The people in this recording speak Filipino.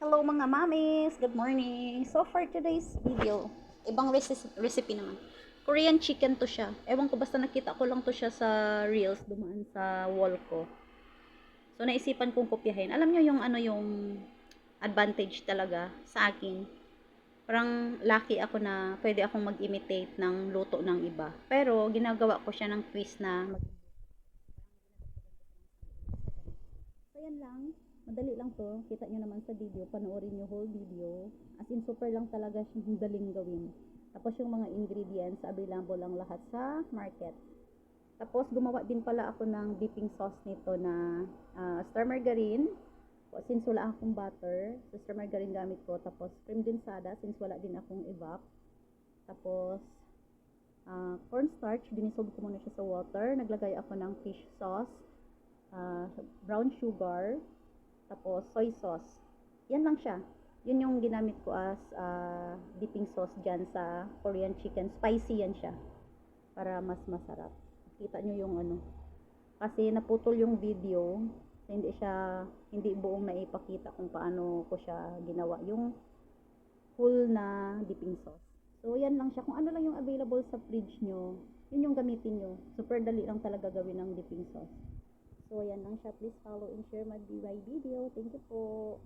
Hello mga mamis! Good morning! So for today's video, ibang recipe naman. Korean chicken to siya. Ewan ko, basta nakita ko lang to siya sa reels, dumaan sa wall ko. So naisipan kong kopyahin. Alam nyo yung ano yung advantage talaga sa akin. Parang lucky ako na pwede akong mag-imitate ng luto ng iba. Pero ginagawa ko siya ng twist na so yan lang. Madali lang to. Kita nyo naman sa video. Panoorin nyo whole video. As in, super lang talaga siyang galing gawin. Tapos yung mga ingredients, available lang lahat sa market. Tapos gumawa din pala ako ng dipping sauce nito na star margarine. Since wala akong butter, so star margarine gamit ko. Tapos cream densada, since wala din akong evap. Tapos cornstarch, dinissolve ko muna siya sa water. Naglagay ako ng fish sauce, brown sugar, tapos soy sauce. Yan lang siya. Yun yung ginamit ko as dipping sauce dyan sa Korean chicken. Spicy yan siya. Para mas masarap. Kita nyo yung ano. Kasi naputol yung video. Hindi buong naipakita kung paano ko siya ginawa. Yung full na dipping sauce. So yan lang siya. Kung ano lang yung available sa fridge nyo, yun yung gamitin nyo. Super dali lang talaga gawin ng dipping sauce. So, yan lang siya. Please follow and share my video. Thank you po.